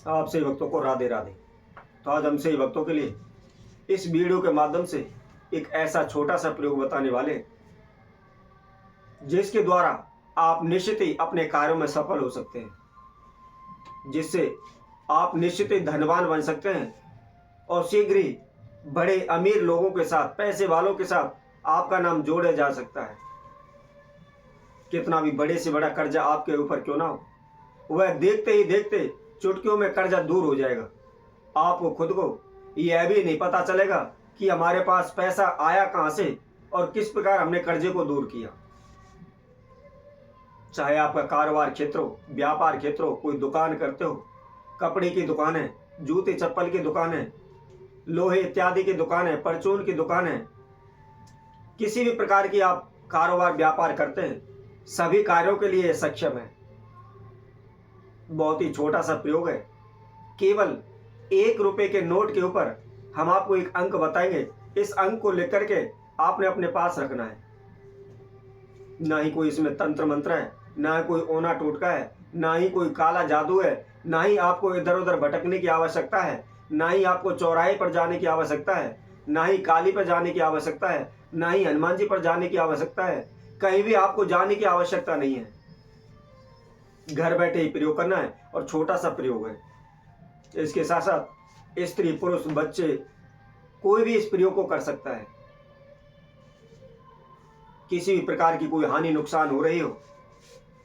आप सभी भक्तों को राधे राधे। तो आज हम सभी भक्तों के लिए इस वीडियो के माध्यम से एक ऐसा छोटा सा प्रयोग बताने वाले हैं, जिसके द्वारा आप निश्चित ही अपने कार्यों में सफल हो सकते हैं, जिससे आप निश्चित ही धनवान बन सकते हैं और शीघ्र ही बड़े अमीर लोगों के साथ, पैसे वालों के साथ आपका नाम जोड़ा जा सकता है। कितना भी बड़े से बड़ा कर्जा आपके ऊपर क्यों ना हो, वह देखते ही देखते चुटकियों में कर्जा दूर हो जाएगा। आपको खुद को यह भी नहीं पता चलेगा कि हमारे पास पैसा आया कहां से और किस प्रकार हमने कर्जे को दूर किया। चाहे आपका कारोबार क्षेत्र हो, व्यापार क्षेत्र हो, कोई दुकान करते हो, कपड़े की दुकान है, जूते चप्पल की दुकान है, लोहे इत्यादि की दुकान है, परचून की दुकान है, किसी भी प्रकार की आप कारोबार व्यापार करते हैं, सभी कार्यों के लिए सक्षम है। बहुत ही छोटा सा प्रयोग है। केवल 1 रुपए के नोट के ऊपर हम आपको एक अंक बताएंगे। इस अंक को लिख करके आपने अपने पास रखना है। ना ही कोई इसमें तंत्र मंत्र है, ना ही कोई ओना टोटका है, ना ही कोई काला जादू है, ना ही आपको इधर उधर भटकने की आवश्यकता है, ना ही आपको चौराहे पर जाने की आवश्यकता है, ना ही काली पर जाने की आवश्यकता है, ना ही हनुमान जी पर जाने की आवश्यकता है। कहीं भी आपको जाने की आवश्यकता नहीं है। घर बैठे ही प्रयोग करना है और छोटा सा प्रयोग है। इसके साथ साथ स्त्री, पुरुष, बच्चे, कोई भी इस प्रयोग को कर सकता है। किसी भी प्रकार की कोई हानि नुकसान हो रही हो,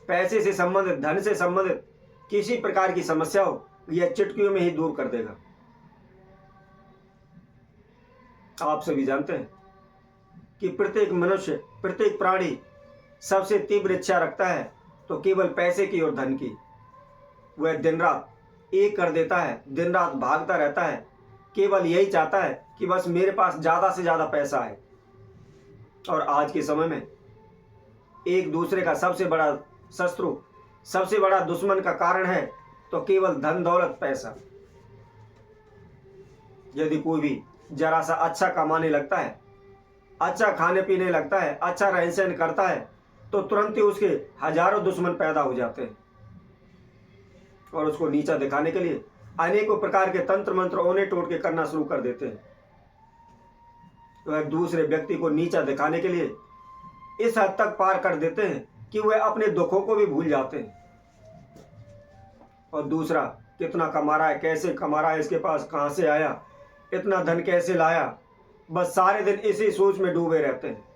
पैसे से संबंधित, धन से संबंधित किसी प्रकार की समस्या हो, यह चुटकियों में ही दूर कर देगा। आप सभी जानते हैं कि प्रत्येक मनुष्य, प्रत्येक प्राणी सबसे तीव्र इच्छा रखता है तो केवल पैसे की और धन की। वह दिन रात एक कर देता है, दिन रात भागता रहता है, केवल यही चाहता है कि बस मेरे पास ज़्यादा से ज़्यादा पैसा है। और आज के समय में एक दूसरे का सबसे बड़ा शत्रु, सबसे बड़ा दुश्मन का कारण है तो केवल धन दौलत पैसा। यदि कोई भी जरा सा अच्छा कमाने लगता है, अच्छा खाने पीने लगता है, अच्छा रहन सहन करता है, तो तुरंत ही उसके हजारों दुश्मन पैदा हो जाते हैं और उसको नीचा दिखाने के लिए अनेकों प्रकार के तंत्र मंत्र, ओने टोटके करना शुरू कर देते हैं। वह दूसरे व्यक्ति को नीचा दिखाने के लिए इस हद तक पार कर देते हैं कि वह अपने दुखों को भी भूल जाते हैं। और दूसरा कितना कमा रहा है, कैसे कमा रहा है, इसके पास कहां से आया, इतना धन कैसे लाया, बस सारे दिन इसी सोच में डूबे रहते हैं।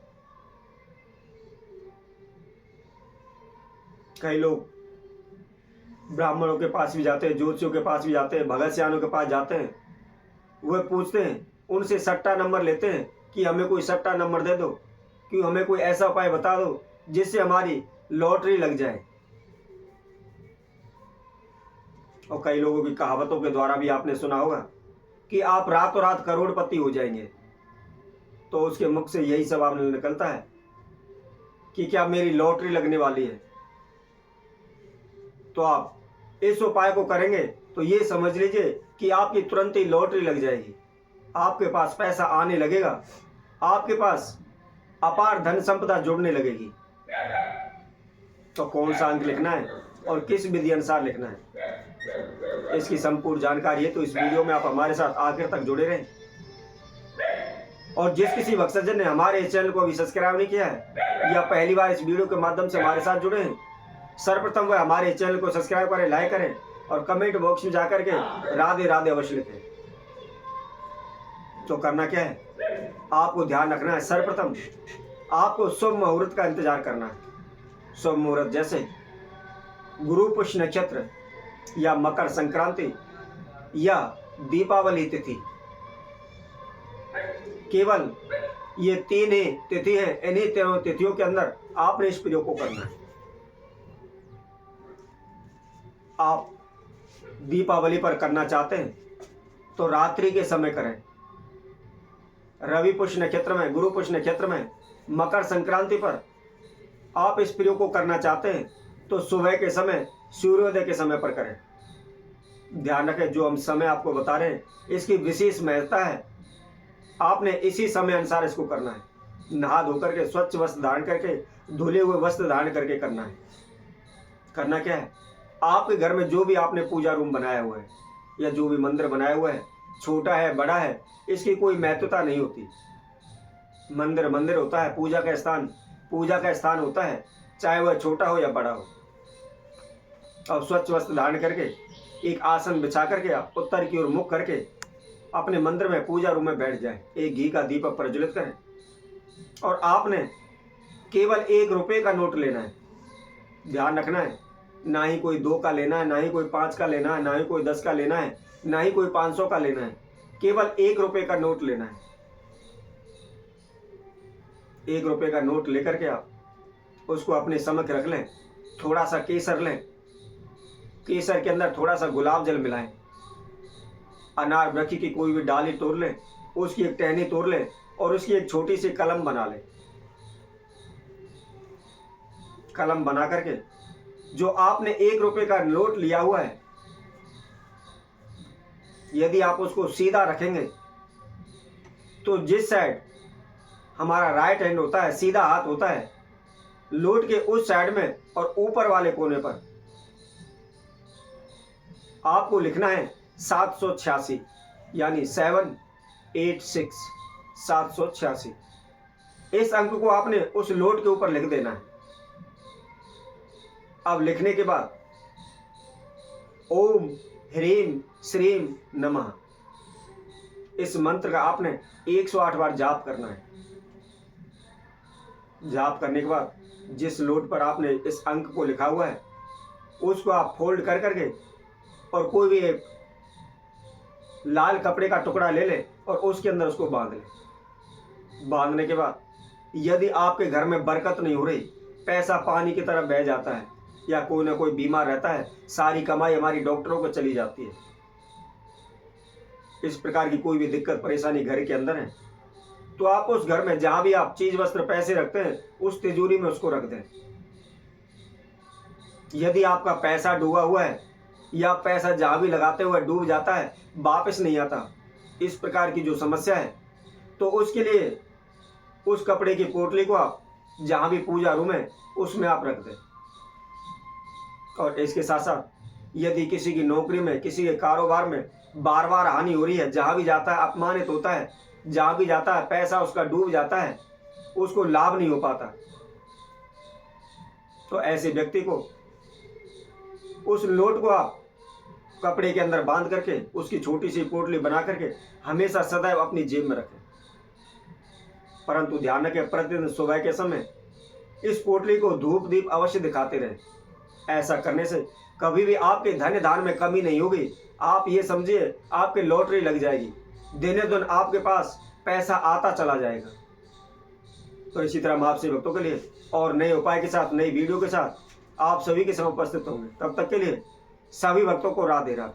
कई लोग ब्राह्मणों के पास भी जाते हैं, ज्योतिषियों के पास भी जाते हैं, भगत सियानों के पास जाते हैं। वह पूछते हैं, उनसे सट्टा नंबर लेते हैं कि हमें कोई सट्टा नंबर दे दो, कि हमें कोई ऐसा उपाय बता दो जिससे हमारी लॉटरी लग जाए। और कई लोगों की कहावतों के द्वारा भी आपने सुना होगा कि आप रातों रात करोड़पति हो जाएंगे। तो उसके मुख से यही सवाल निकलता है कि क्या मेरी लॉटरी लगने वाली है? तो आप इस उपाय को करेंगे तो ये समझ लीजिए कि आपकी तुरंत ही लॉटरी लग जाएगी, आपके पास पैसा आने लगेगा, आपके पास अपार धन संपदा जुड़ने लगेगी। तो कौन सा अंक लिखना है और किस विधि अनुसार लिखना है, इसकी संपूर्ण जानकारी है तो इस वीडियो में आप हमारे साथ आखिर तक जुड़े रहें। और जिस किसी भक्तजन ने हमारे इस चैनल को अभी सब्सक्राइब नहीं किया है या पहली बार इस वीडियो के माध्यम से हमारे साथ जुड़े हैं, सर्वप्रथम वह हमारे इस चैनल को सब्सक्राइब करें, लाइक करें और कमेंट बॉक्स में जाकर के राधे राधे अवश्य लिखें। तो करना क्या है, आपको ध्यान रखना है, सर्वप्रथम आपको शुभ मुहूर्त का इंतजार करना है। शुभ मुहूर्त जैसे गुरु पुष्य नक्षत्र या मकर संक्रांति या दीपावली तिथि, केवल ये 3 ही तिथि है। इन्हीं 3 तिथियों के अंदर आपने इस प्रयोग को करना है। आप दीपावली पर करना चाहते हैं तो रात्रि के समय करें। रवि पुष्य नक्षत्र में, गुरु पुष्य नक्षत्र में, मकर संक्रांति पर आप इस प्रयोग को करना चाहते हैं तो सुबह के समय, सूर्योदय के समय पर करें। ध्यान रखें, जो हम समय आपको बता रहे हैं इसकी विशेष महत्ता है। आपने इसी समय अनुसार इसको करना है। नहा धोकर के, स्वच्छ वस्त्र धारण करके, धुले हुए वस्त्र धारण करके करना है। करना क्या है, आपके घर में जो भी आपने पूजा रूम बनाया हुआ है या जो भी मंदिर बनाया हुआ है, छोटा है बड़ा है, इसकी कोई महत्वता नहीं होती। मंदिर मंदिर होता है, पूजा का स्थान होता है, चाहे वह छोटा हो या बड़ा हो। अब स्वच्छ वस्त्र धारण करके एक आसन बिछा करके आप उत्तर की ओर मुख करके अपने मंदिर में पूजा रूम में बैठ जाए। एक घी का दीपक प्रज्वलित करें और आपने केवल 1 रुपये का नोट लेना है। ध्यान रखना है, ना ही कोई 2 का लेना है, ना ही कोई 5 का लेना है, ना ही कोई 10 का लेना है, ना ही कोई 500 का लेना है। केवल 1 रुपये का नोट लेना है। 1 रुपये का नोट लेकर के आप उसको अपने समक्ष रख लें। थोड़ा सा केसर लें, केसर के अंदर थोड़ा सा गुलाब जल मिलाएं। अनार वृक्ष की कोई भी डाली तोड़ लें, उसकी एक टहनी तोड़ लें और उसकी एक छोटी सी कलम बना लें। कलम बना करके जो आपने 1 रुपये का नोट लिया हुआ है, यदि आप उसको सीधा रखेंगे तो जिस साइड हमारा राइट हैंड होता है, सीधा हाथ होता है, नोट के उस साइड में और ऊपर वाले कोने पर आपको लिखना है 786, यानी 786, 786। इस अंक को आपने उस नोट के ऊपर लिख देना है। अब लिखने के बाद ओम ह्रीम श्रीम नमः, इस मंत्र का आपने 108 बार जाप करना है। जाप करने के बाद जिस नोट पर आपने इस अंक को लिखा हुआ है उसको आप फोल्ड कर करके और कोई भी एक लाल कपड़े का टुकड़ा ले ले और उसके अंदर उसको बांध ले। बांधने के बाद यदि आपके घर में बरकत नहीं हो रही, पैसा पानी की तरफ बह जाता है या कोई ना कोई बीमार रहता है, सारी कमाई हमारी डॉक्टरों को चली जाती है, इस प्रकार की कोई भी दिक्कत परेशानी घर के अंदर है, तो आप उस घर में जहां भी आप चीज वस्त्र पैसे रखते हैं उस तिजोरी में उसको रख दें। यदि आपका पैसा डूबा हुआ है या पैसा जहां भी लगाते हुए डूब जाता है, वापस नहीं आता, इस प्रकार की जो समस्या है, तो उसके लिए उस कपड़े की पोटली को आप जहां भी पूजा रूम है उसमें आप रख दें। और इसके साथ साथ यदि किसी की नौकरी में, किसी के कारोबार में बार बार हानि हो रही है, जहां भी जाता है अपमानित होता है, जहां भी जाता है पैसा उसका डूब जाता है, उसको लाभ नहीं हो पाता, तो ऐसे व्यक्ति को उस नोट को आप कपड़े के अंदर बांध करके उसकी छोटी सी पोटली बना करके हमेशा सदैव अपनी जेब में रखें। परंतु ध्यान रखें, प्रतिदिन सुबह के समय इस पोटली को धूप दीप अवश्य दिखाते रहें। ऐसा करने से कभी भी आपके धन धान में कमी नहीं होगी। आप ये समझिए आपकी लॉटरी लग जाएगी, दिने दिन आपके पास पैसा आता चला जाएगा। तो इसी तरह हम आपसे भक्तों के लिए और नए उपाय के साथ, नई वीडियो के साथ आप सभी के समय उपस्थित होंगे। तब तक के लिए सभी भक्तों को राधे राधे।